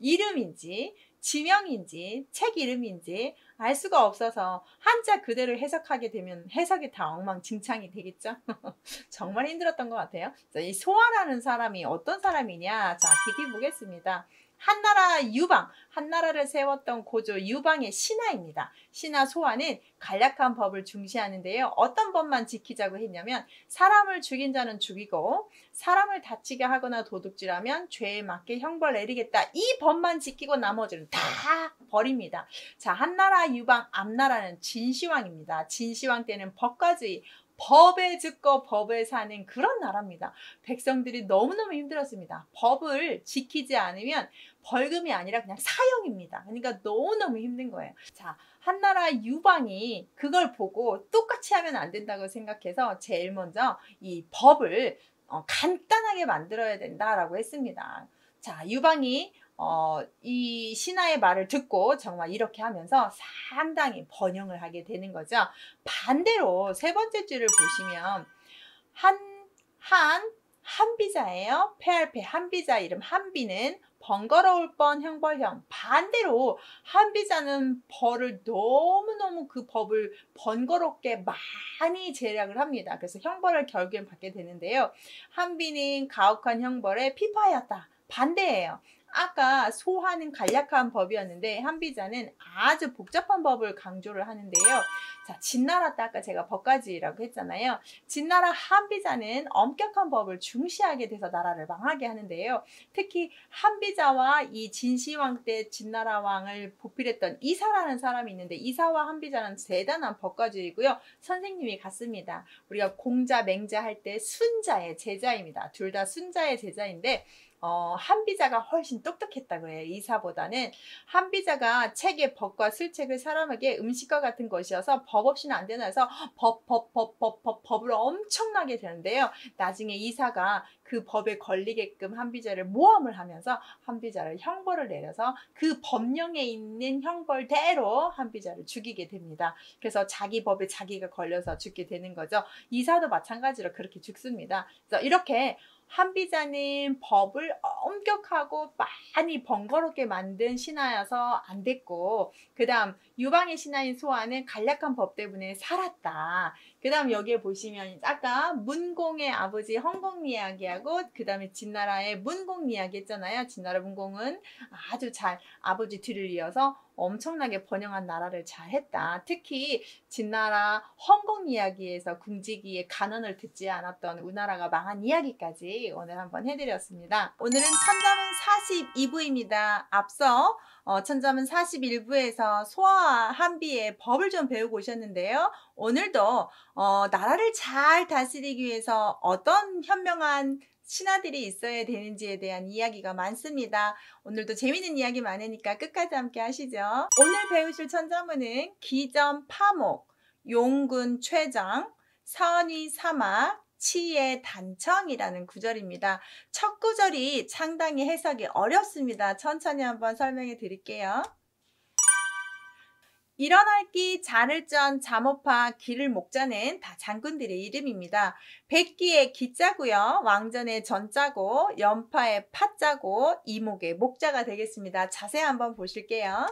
이름인지 지명인지 책 이름인지 알 수가 없어서 한자 그대로 해석하게 되면 해석이 다 엉망진창이 되겠죠. 정말 힘들었던 것 같아요. 자, 이 소하라는 사람이 어떤 사람이냐, 자, 깊이 보겠습니다. 한나라 유방, 한나라를 세웠던 고조 유방의 신하입니다. 신하 소하는 간략한 법을 중시하는데요. 어떤 법만 지키자고 했냐면, 사람을 죽인 자는 죽이고 사람을 다치게 하거나 도둑질하면 죄에 맞게 형벌 내리겠다. 이 법만 지키고 나머지는 다 버립니다. 자, 한나라 유방 앞나라는 진시황입니다. 진시황 때는 법가주의, 법에 죽고 법에 사는 그런 나라입니다. 백성들이 너무너무 힘들었습니다. 법을 지키지 않으면 벌금이 아니라 그냥 사형입니다. 그러니까 너무너무 힘든 거예요. 자, 한나라 유방이 그걸 보고 똑같이 하면 안 된다고 생각해서 제일 먼저 이 법을 간단하게 만들어야 된다라고 했습니다. 자, 유방이 이 신하의 말을 듣고 정말 이렇게 하면서 상당히 번영을 하게 되는 거죠. 반대로 세 번째 줄을 보시면 한비자예요. 패할패 한비자 이름 한비는 번거로울 뻔 형벌형. 반대로 한비자는 벌을 너무너무 그 법을 번거롭게 많이 제약을 합니다. 그래서 형벌을 결국엔 받게 되는데요. 한비는 가혹한 형벌에 피파였다. 반대예요. 아까 소하는 간략한 법이었는데 한비자는 아주 복잡한 법을 강조를 하는데요. 자, 진나라 때 아까 제가 법가지라고 했잖아요. 진나라 한비자는 엄격한 법을 중시하게 돼서 나라를 망하게 하는데요. 특히 한비자와 이 진시황 때 진나라 왕을 보필했던 이사라는 사람이 있는데 이사와 한비자는 대단한 법가지이고요. 선생님이 같습니다. 우리가 공자, 맹자 할 때 순자의 제자입니다. 둘 다 순자의 제자인데 한비자가 훨씬 똑똑했다 그래요. 이사보다는. 한비자가 책의 법과 술책을 사람에게 음식과 같은 것이어서 법 없이는 안 되나 해서 법을 엄청나게 되는데요. 나중에 이사가 그 법에 걸리게끔 한비자를 모함을 하면서 한비자를 형벌을 내려서 그 법령에 있는 형벌대로 한비자를 죽이게 됩니다. 그래서 자기 법에 자기가 걸려서 죽게 되는 거죠. 이사도 마찬가지로 그렇게 죽습니다. 그래서 이렇게 한비자는 법을 엄격하고 많이 번거롭게 만든 신하여서 안 됐고, 그 다음 유방의 신하인 소아는 간략한 법 때문에 살았다. 그 다음 여기에 보시면 아까 문공의 아버지 헌공 이야기하고 그 다음에 진나라의 문공 이야기 했잖아요. 진나라 문공은 아주 잘 아버지 뒤를 이어서 엄청나게 번영한 나라를 잘 했다. 특히 진나라 헌공 이야기에서 궁지기의 간언을 듣지 않았던 우나라가 망한 이야기까지 오늘 한번 해드렸습니다. 오늘은 천자문 42부입니다. 앞서 천자문 41부에서 소아와 한비의 법을 좀 배우고 오셨는데요. 오늘도 나라를 잘 다스리기 위해서 어떤 현명한 신하들이 있어야 되는지에 대한 이야기가 많습니다. 오늘도 재미있는 이야기 많으니까 끝까지 함께 하시죠. 오늘 배우실 천자문은 기점 파목, 용군 최장, 선의 사막, 치의 단청이라는 구절입니다. 첫 구절이 상당히 해석이 어렵습니다. 천천히 한번 설명해 드릴게요. 일어날기 자를전 잠오파 기를 목자는 다 장군들의 이름입니다. 백기의 기자고요. 왕전의 전자고 연파의 파자고 이목의 목자가 되겠습니다. 자세히 한번 보실게요.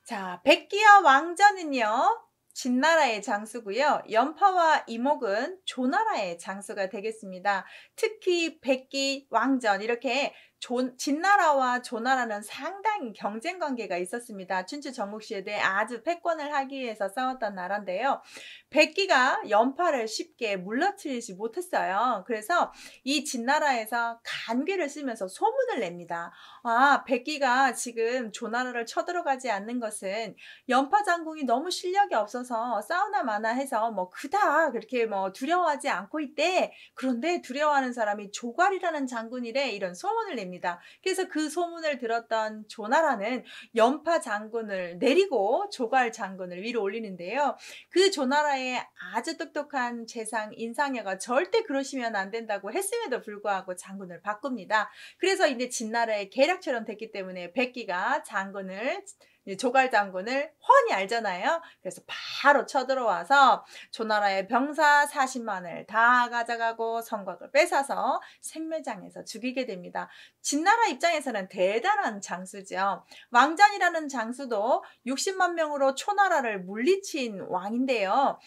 자, 백기와 왕전은요. 진나라의 장수고요. 연파와 이목은 조나라의 장수가 되겠습니다. 특히 백기, 왕전 이렇게 진나라와 조나라는 상당히 경쟁 관계가 있었습니다. 춘추 전국시대 아주 패권을 하기 위해서 싸웠던 나라인데요. 백기가 연파를 쉽게 물러뜨리지 못했어요. 그래서 이 진나라에서 간귀를 쓰면서 소문을 냅니다. 아, 백기가 지금 조나라를 쳐들어가지 않는 것은 연파 장군이 너무 실력이 없어서 싸우나 마나 해서 그닥 그렇게 두려워하지 않고 있대. 그런데 두려워하는 사람이 조괄이라는 장군이래. 이런 소문을 냅니다. 그래서 그 소문을 들었던 조나라는 연파 장군을 내리고 조괄 장군을 위로 올리는데요. 그 조나라의 아주 똑똑한 재상 인상여가 절대 그러시면 안 된다고 했음에도 불구하고 장군을 바꿉니다. 그래서 이제 진나라의 계략처럼 됐기 때문에 백기가 조괄 장군을 훤히 알잖아요. 그래서 바로 쳐들어와서 조나라의 병사 40만을 다 가져가고 성곽을 뺏어서 생매장에서 죽이게 됩니다. 진나라 입장에서는 대단한 장수죠. 왕전이라는 장수도 60만 명으로 초나라를 물리친 왕인데요.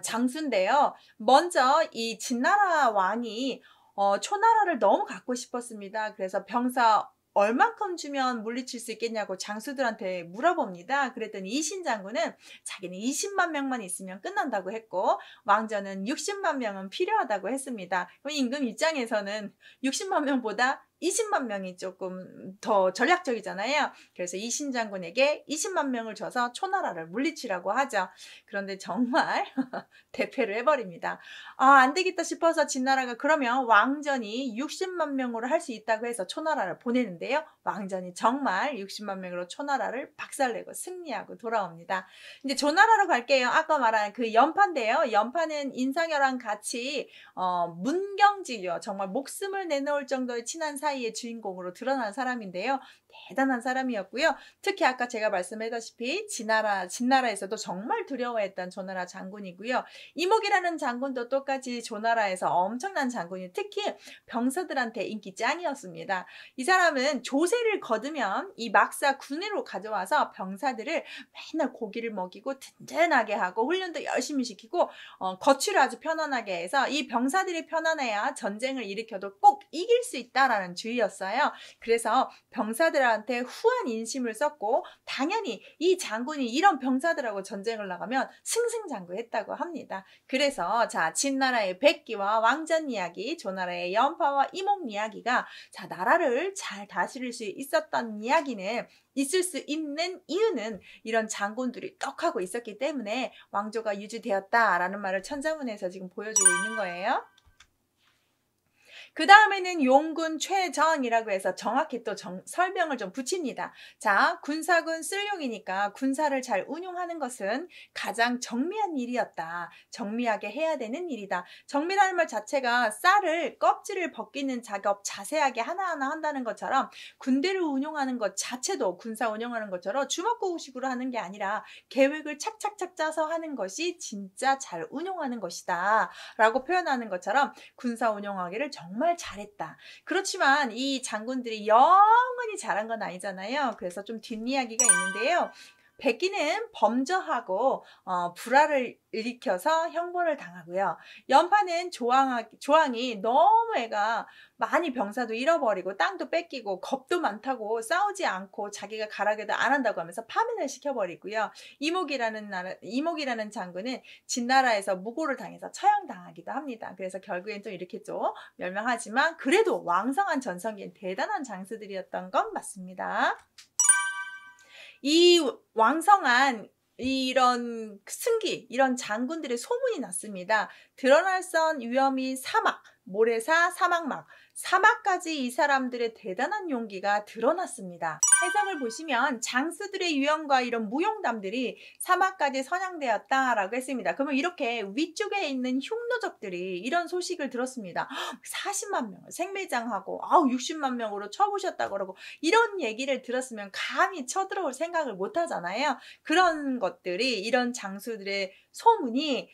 장수인데요. 먼저 이 진나라 왕이 초나라를 너무 갖고 싶었습니다. 그래서 병사 얼만큼 주면 물리칠 수 있겠냐고 장수들한테 물어봅니다. 그랬더니 이신 장군은 자기는 20만 명만 있으면 끝난다고 했고 왕전은 60만 명은 필요하다고 했습니다. 임금 입장에서는 60만 명보다 20만 명이 조금 더 전략적이잖아요. 그래서 이신장군에게 20만 명을 줘서 초나라를 물리치라고 하죠. 그런데 정말 대패를 해버립니다. 안 되겠다 싶어서 진나라가 그러면 왕전이 60만 명으로 할 수 있다고 해서 초나라를 보내는데요. 왕전이 정말 60만 명으로 초나라를 박살내고 승리하고 돌아옵니다. 이제 조나라로 갈게요. 아까 말한 그 연파인데요. 연파는 인상여랑 같이 문경지요. 정말 목숨을 내놓을 정도의 친한 사이의 주인공으로 드러난 사람인데요. 대단한 사람이었고요. 특히 아까 제가 말씀했다시피 진나라에서도 정말 두려워했던 조나라 장군이고요. 이목이라는 장군도 똑같이 조나라에서 엄청난 장군이, 특히 병사들한테 인기 짱이었습니다. 이 사람은 조세를 거두면 이 막사 군으로 가져와서 병사들을 맨날 고기를 먹이고 든든하게 하고 훈련도 열심히 시키고 거취를 아주 편안하게 해서 이 병사들이 편안해야 전쟁을 일으켜도 꼭 이길 수 있다라는 주의였어요. 그래서 병사들한테 후한 인심을 썼고, 당연히 이 장군이 이런 병사들하고 전쟁을 나가면 승승장구했다고 합니다. 그래서 자, 진나라의 백기와 왕전 이야기, 조나라의 연파와 이목 이야기가 자, 나라를 잘 다스릴 수 있었던 이야기는, 있을 수 있는 이유는 이런 장군들이 떡하고 있었기 때문에 왕조가 유지되었다라는 말을 천자문에서 지금 보여주고 있는 거예요. 그 다음에는 용군 최정이라고 해서 정확히 또 설명을 좀 붙입니다. 자, 군사군 쓸용이니까 군사를 잘 운용하는 것은 가장 정미한 일이었다. 정미하게 해야 되는 일이다. 정미라는 말 자체가 쌀을 껍질을 벗기는 작업 자세하게 하나하나 한다는 것처럼 군대를 운용하는 것 자체도 군사 운용하는 것처럼 주먹구구식으로 하는 게 아니라 계획을 착착착 짜서 하는 것이 진짜 잘 운용하는 것이다 라고 표현하는 것처럼 군사 운용하기를 정말 잘했다. 그렇지만 이 장군들이 영원히 잘한 건 아니잖아요. 그래서 좀 뒷이야기가 있는데요. 백기는 범저하고 불화를 일으켜서 형벌을 당하고요. 연파는 조항이 너무 애가 많이 병사도 잃어버리고 땅도 뺏기고 겁도 많다고 싸우지 않고 자기가 가라게도 안 한다고 하면서 파면을 시켜버리고요. 이목이라는 장군은 진나라에서 무고를 당해서 처형당하기도 합니다. 그래서 결국엔 좀 이렇게 좀 멸망하지만 그래도 왕성한 전성기엔 대단한 장수들이었던 건 맞습니다. 이 왕성한 이런 승기, 이런 장군들의 소문이 났습니다. 드러날 선 위험이 사막, 모래사, 사막막, 사막까지 이 사람들의 대단한 용기가 드러났습니다. 해석을 보시면 장수들의 유형과 이런 무용담들이 사막까지 선양되었다라고 했습니다. 그러면 이렇게 위쪽에 있는 흉노적들이 이런 소식을 들었습니다. 40만 명을 생매장하고 60만 명으로 쳐부셨다고 그러고 이런 얘기를 들었으면 감히 쳐들어올 생각을 못 하잖아요. 그런 것들이, 이런 장수들의 소문이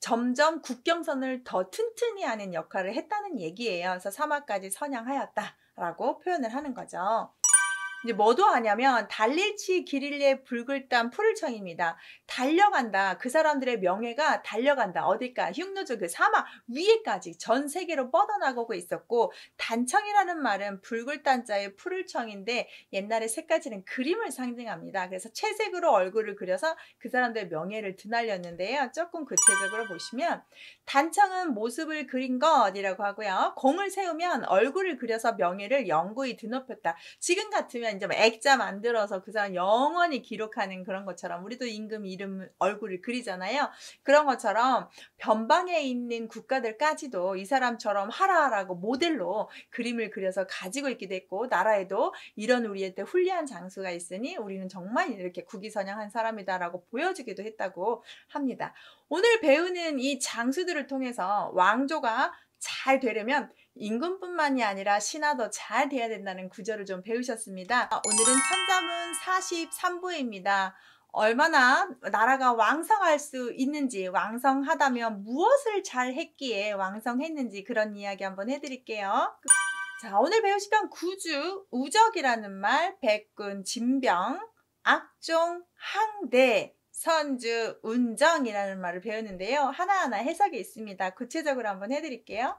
점점 국경선을 더 튼튼히 하는 역할을 했다는 얘기예요. 그래서 사막까지 선양하였다라고 표현을 하는 거죠. 이제 뭐도 하냐면 달릴치 기릴레 붉을단 푸를청입니다. 달려간다. 그 사람들의 명예가 달려간다. 어딜까? 흉노조 그 사막 위에까지 전 세계로 뻗어나가고 있었고, 단청이라는 말은 붉을단자의 푸를청인데 옛날에 색깔지는 그림을 상징합니다. 그래서 채색으로 얼굴을 그려서 그 사람들의 명예를 드날렸는데요. 조금 구체적으로 보시면 단청은 모습을 그린 것이라고 하고요. 공을 세우면 얼굴을 그려서 명예를 영구히 드높였다. 지금 같으면 이제 액자 만들어서 그 사람 영원히 기록하는 그런 것처럼 우리도 임금 이름 얼굴을 그리잖아요. 그런 것처럼 변방에 있는 국가들까지도 이 사람처럼 하라라고 모델로 그림을 그려서 가지고 있기도 했고, 나라에도 이런 우리한테 훌륭한 장수가 있으니 우리는 정말 이렇게 국위선양한 사람이다라고 보여주기도 했다고 합니다. 오늘 배우는 이 장수들을 통해서 왕조가 잘 되려면 임금뿐만이 아니라 신하도 잘 돼야 된다는 구절을 좀 배우셨습니다. 오늘은 천자문 43부입니다. 얼마나 나라가 왕성할 수 있는지, 왕성하다면 무엇을 잘 했기에 왕성했는지 그런 이야기 한번 해드릴게요. 자, 오늘 배우실 건 구주, 우적이라는 말, 백군, 진병, 악종, 항대, 선주, 운정이라는 말을 배우는데요. 하나하나 해석이 있습니다. 구체적으로 한번 해드릴게요.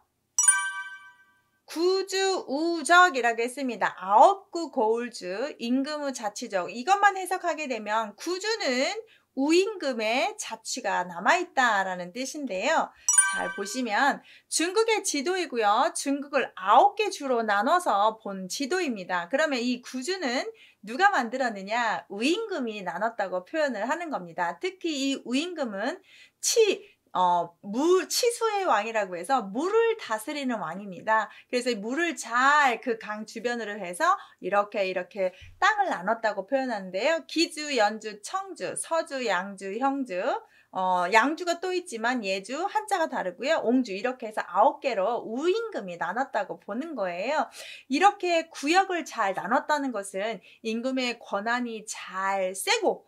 구주 우적이라고 했습니다. 아홉구 고울주, 임금의 자치적. 이것만 해석하게 되면 구주는 우임금의 자취가 남아있다라는 뜻인데요. 잘 보시면 중국의 지도이고요. 중국을 9개 주로 나눠서 본 지도입니다. 그러면 이 구주는 누가 만들었느냐? 우임금이 나눴다고 표현을 하는 겁니다. 특히 이 우임금은 치수의 왕이라고 해서 물을 다스리는 왕입니다. 그래서 이 물을 잘 그 강 주변으로 해서 이렇게 땅을 나눴다고 표현하는데요. 기주, 연주, 청주, 서주, 양주, 형주, 양주가 또 있지만 예주, 한자가 다르고요. 옹주 이렇게 해서 9개로 우임금이 나눴다고 보는 거예요. 이렇게 구역을 잘 나눴다는 것은 임금의 권한이 잘 세고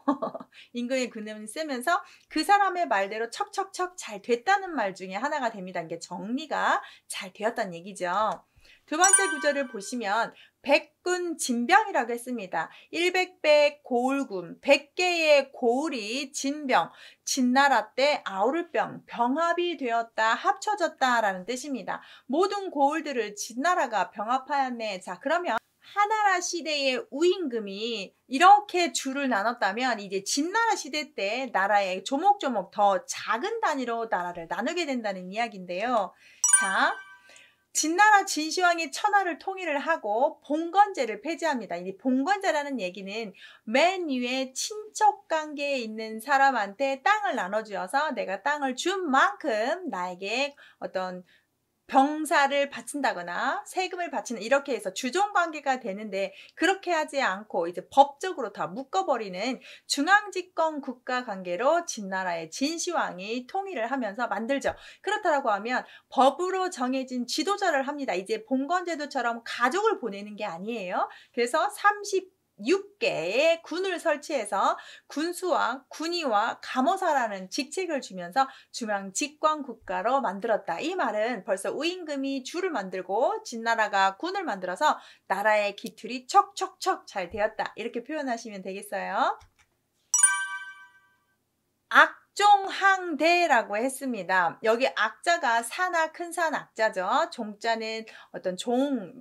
임금의 권한이 세면서 그 사람의 말대로 척척척 잘 됐다는 말 중에 하나가 됩니다. 이게 정리가 잘 되었다는 얘기죠. 두 번째 구절을 보시면 백군 진병이라고 했습니다. 100배 고울군, 100개의 고울이 진병, 진나라 때 아우를병, 병합이 되었다, 합쳐졌다 라는 뜻입니다. 모든 고울들을 진나라가 병합하였네. 자, 그러면 하나라 시대의 우임금이 이렇게 주를 나눴다면 이제 진나라 시대 때 나라의 조목조목 더 작은 단위로 나라를 나누게 된다는 이야기인데요. 자, 진나라 진시황이 천하를 통일을 하고 봉건제를 폐지합니다. 이 봉건제라는 얘기는 맨 위에 친척 관계에 있는 사람한테 땅을 나눠주어서 내가 땅을 준 만큼 나에게 어떤 병사를 바친다거나 세금을 바치는 이렇게 해서 주종관계가 되는데 그렇게 하지 않고 이제 법적으로 다 묶어버리는 중앙집권 국가 관계로 진나라의 진시황이 통일을 하면서 만들죠. 그렇다고 하면 법으로 정해진 지도자를 합니다. 이제 봉건제도처럼 가족을 보내는 게 아니에요. 그래서 36개의 군을 설치해서 군수와 군의와 감호사라는 직책을 주면서 중앙 집권 국가로 만들었다. 이 말은 벌써 우임금이 주를 만들고 진나라가 군을 만들어서 나라의 기틀이 척척척 잘 되었다. 이렇게 표현하시면 되겠어요. 악종항대라고 했습니다. 여기 악자가 산하 큰산 악자죠. 종자는 어떤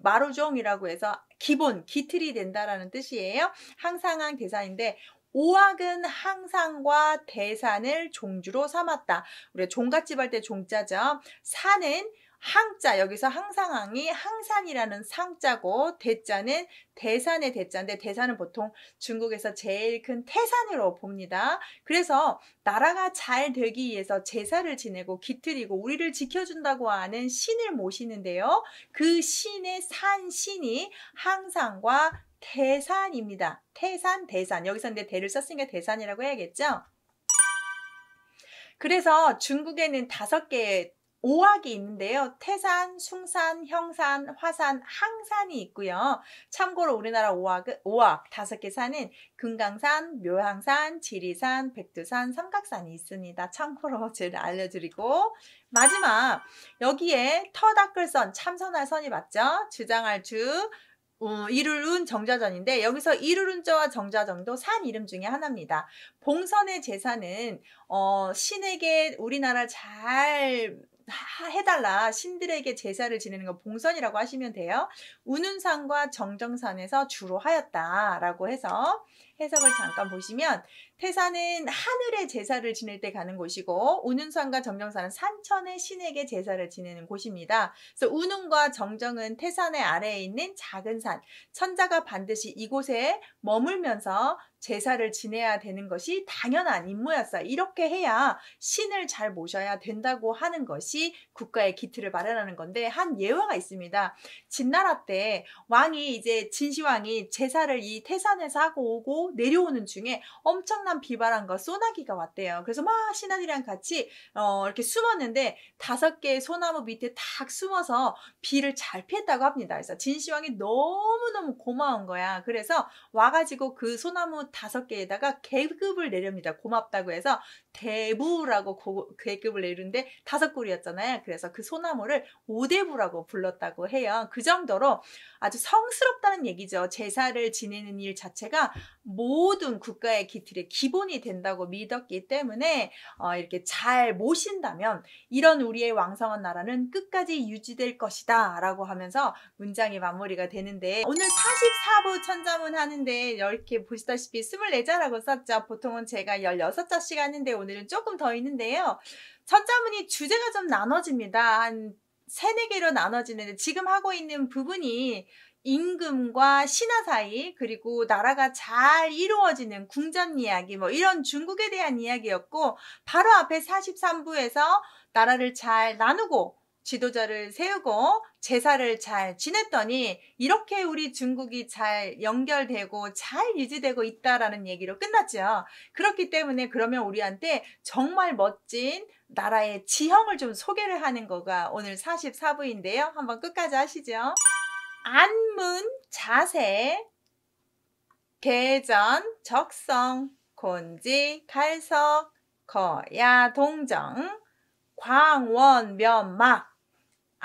마루종이라고 해서 기본, 기틀이 된다라는 뜻이에요. 항상항 대산인데 오악은 항상과 대산을 종주로 삼았다. 우리가 종갓집 할 때 종자죠. 산은 항자, 여기서 항상항이 항산이라는 상자고 대자는 대산의 대자인데 대산은 보통 중국에서 제일 큰 태산으로 봅니다. 그래서 나라가 잘 되기 위해서 제사를 지내고 기틀이고 우리를 지켜준다고 하는 신을 모시는데요. 그 신의 산신이 항상과 태산입니다. 태산, 대산. 여기서 근데 대를 썼으니까 대산이라고 해야겠죠? 그래서 중국에는 5개의 오악이 있는데요. 태산, 숭산, 형산, 화산, 항산이 있고요. 참고로 우리나라 오악 5개 산은 금강산, 묘향산, 지리산, 백두산, 삼각산이 있습니다. 참고로 제가 알려드리고 마지막 여기에 터닦을선, 참선할 선이 맞죠? 주장할 주, 이룰운 정자전인데 여기서 이룰운자와 정자전도 산 이름 중에 하나입니다. 봉선의 제사는 신에게 우리나라 잘 해달라 신들에게 제사를 지내는 거 봉선이라고 하시면 돼요. 운운산과 정정산에서 주로 하였다라고 해서 해석을 잠깐 보시면 태산은 하늘에 제사를 지낼 때 가는 곳이고 운운산과 정정산은 산천의 신에게 제사를 지내는 곳입니다. 그래서 운운과 정정은 태산의 아래에 있는 작은 산, 천자가 반드시 이곳에 머물면서 제사를 지내야 되는 것이 당연한 임무였어요. 이렇게 해야 신을 잘 모셔야 된다고 하는 것이 국가의 기틀을 마련하는 건데 한 예화가 있습니다. 진나라 때 왕이 이제 진시황이 제사를 이 태산에서 하고 오고 내려오는 중에 엄청난 비바람과 소나기가 왔대요. 그래서 막 신하들이랑 같이 이렇게 숨었는데 5개의 소나무 밑에 탁 숨어서 비를 잘 피했다고 합니다. 그래서 진시황이 너무너무 고마운 거야. 그래서 와가지고 그 소나무 5개에다가 계급을 내립니다. 고맙다고 해서 대부라고 계급을 내리는데 5굴이었잖아요. 그래서 그 소나무를 오대부라고 불렀다고 해요. 그 정도로 아주 성스럽다는 얘기죠. 제사를 지내는 일 자체가 모든 국가의 기틀의 기본이 된다고 믿었기 때문에 이렇게 잘 모신다면 이런 우리의 왕성한 나라는 끝까지 유지될 것이다 라고 하면서 문장이 마무리가 되는데, 오늘 44부 천자문 하는데 이렇게 보시다시피 24자라고 썼죠. 보통은 제가 16자씩 하는데 오늘은 조금 더 있는데요. 천자문이 주제가 좀 나눠집니다. 한 3, 4개로 나눠지는데, 지금 하고 있는 부분이 임금과 신하 사이, 그리고 나라가 잘 이루어지는 궁전 이야기, 뭐 이런 중국에 대한 이야기였고, 바로 앞에 43부에서 나라를 잘 나누고 지도자를 세우고 제사를 잘 지냈더니 이렇게 우리 중국이 잘 연결되고 잘 유지되고 있다라는 얘기로 끝났죠. 그렇기 때문에 그러면 우리한테 정말 멋진 나라의 지형을 좀 소개를 하는 거가 오늘 44부인데요. 한번 끝까지 하시죠. 안문, 자세, 계전, 적성, 곤지, 갈석, 거야, 동정, 광원, 면막,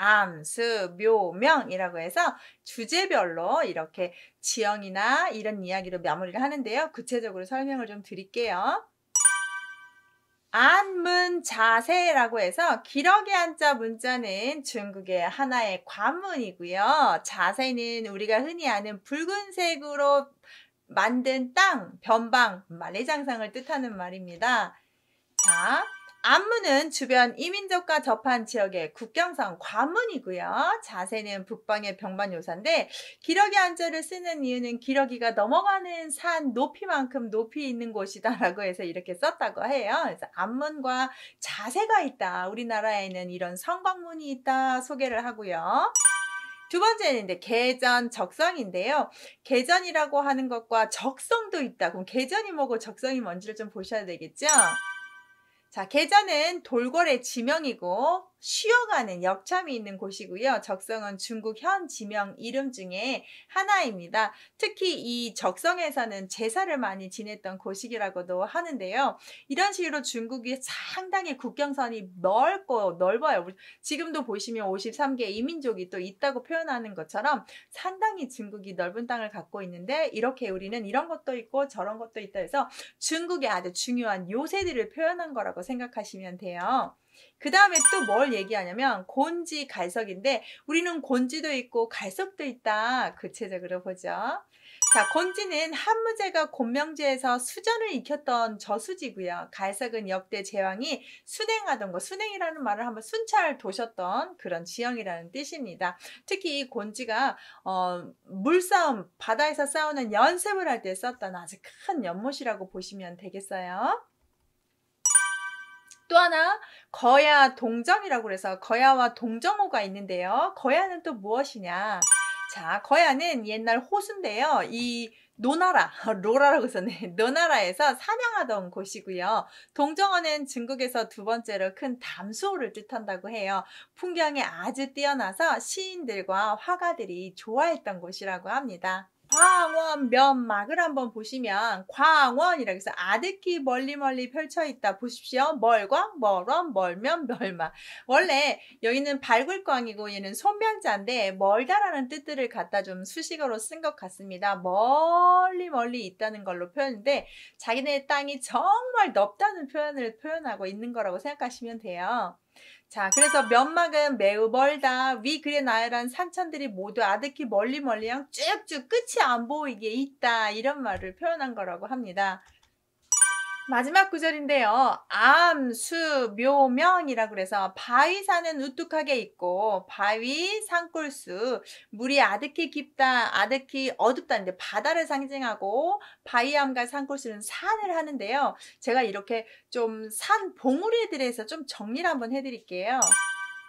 암수, 묘명이라고 해서 주제별로 이렇게 지형이나 이런 이야기로 마무리를 하는데요. 구체적으로 설명을 좀 드릴게요. 안문 자세라고 해서 기러기 한자 문자는 중국의 하나의 관문이고요. 자세는 우리가 흔히 아는 붉은색으로 만든 땅, 변방, 만리장성을 뜻하는 말입니다. 자, 안문은 주변 이민족과 접한 지역의 국경선 관문이고요. 자세는 북방의 병반요사인데, 기러기 한자를 쓰는 이유는 기러기가 넘어가는 산 높이만큼 높이 있는 곳이다라고 해서 이렇게 썼다고 해요. 그래서 안문과 자세가 있다, 우리나라에는 이런 성곽문이 있다 소개를 하고요. 두 번째는 이제 계전, 적성인데요. 계전이라고 하는 것과 적성도 있다. 그럼 계전이 뭐고 적성이 뭔지를 좀 보셔야 되겠죠? 자, 계전은 돌궐의 지명이고 쉬어가는 역참이 있는 곳이고요. 적성은 중국 현 지명 이름 중에 하나입니다. 특히 이 적성에서는 제사를 많이 지냈던 곳이라고도 하는데요. 이런 식으로 중국이 상당히 국경선이 넓어요. 지금도 보시면 53개 이민족이 또 있다고 표현하는 것처럼 상당히 중국이 넓은 땅을 갖고 있는데, 이렇게 우리는 이런 것도 있고 저런 것도 있다 해서 중국의 아주 중요한 요새들을 표현한 거라고 생각하시면 돼요. 그 다음에 또 뭘 얘기하냐면 곤지, 갈석인데, 우리는 곤지도 있고 갈석도 있다 구체적으로 보죠. 자, 곤지는 한무제가 곤명제에서 수전을 익혔던 저수지고요. 갈석은 역대 제왕이 순행하던 거, 순행이라는 말을 한번 순찰 도셨던 그런 지형이라는 뜻입니다. 특히 이 곤지가 물싸움, 바다에서 싸우는 연습을 할 때 썼던 아주 큰 연못이라고 보시면 되겠어요. 또 하나 거야 동정이라고 해서 거야와 동정호가 있는데요. 거야는 또 무엇이냐? 자, 거야는 옛날 호수인데요. 이 노나라, 로라라고 썼네. 노나라에서 사냥하던 곳이고요. 동정호는 중국에서 두 번째로 큰 담수호를 뜻한다고 해요. 풍경이 아주 뛰어나서 시인들과 화가들이 좋아했던 곳이라고 합니다. 광원, 면막을 한번 보시면 광원이라고 해서 아득히 멀리 펼쳐 있다 보십시오. 멀광, 멀원, 멀면, 멀막. 원래 여기는 발굴광이고 얘는 손명자인데 멀다라는 뜻들을 갖다 좀 수식어로 쓴 것 같습니다. 멀리 있다는 걸로 표현인데, 자기네 땅이 정말 넓다는 표현을 표현하고 있는 거라고 생각하시면 돼요. 자, 그래서 면막은 매우 멀다. 위 글에 나열한 산천들이 모두 아득히 멀리 쭉쭉 끝이 안 보이게 있다. 이런 말을 표현한 거라고 합니다. 마지막 구절인데요. 암, 수, 묘, 명이라고 그래서 바위산은 우뚝하게 있고 바위, 산골수, 물이 아득히 깊다, 아득히 어둡다는데 바다를 상징하고, 바위암과 산골수는 산을 하는데요. 제가 이렇게 좀 산 봉우리에 대해서 좀 정리를 한번 해드릴게요.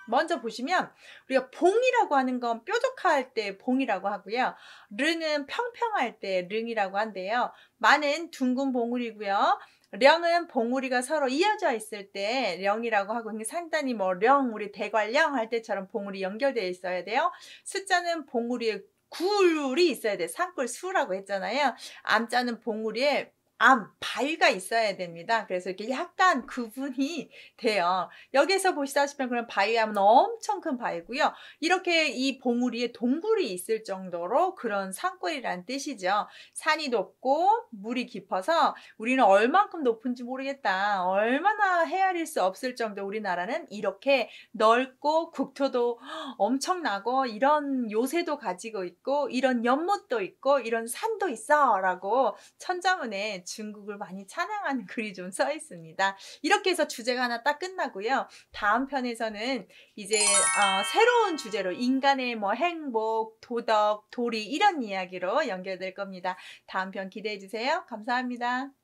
먼저 보시면 우리가 봉이라고 하는 건 뾰족할 때 봉이라고 하고요. 릉은 평평할 때 릉이라고 한대요. 마는 둥근 봉우리고요. 령은 봉우리가 서로 이어져 있을 때 령이라고 하고, 상단이 뭐 령, 우리 대관령 할 때처럼 봉우리 연결되어 있어야 돼요. 숫자는 봉우리에 굴이 있어야 돼. 산골 수라고 했잖아요. 암자는 봉우리에 바위가 있어야 됩니다. 그래서 이렇게 약간 구분이 돼요. 여기서 보시다시피 그런 바위 하면 엄청 큰 바위고요. 이렇게 이 봉우리 위에 동굴이 있을 정도로 그런 산골이란 뜻이죠. 산이 높고 물이 깊어서 우리는 얼만큼 높은지 모르겠다. 얼마나 헤아릴 수 없을 정도 우리나라는 이렇게 넓고 국토도 엄청나고 이런 요새도 가지고 있고 이런 연못도 있고 이런 산도 있어 라고 천자문에 중국을 많이 찬양하는 글이 좀 써 있습니다. 이렇게 해서 주제가 하나 딱 끝나고요. 다음 편에서는 이제 새로운 주제로 인간의 뭐 행복, 도덕, 도리 이런 이야기로 연결될 겁니다. 다음 편 기대해 주세요. 감사합니다.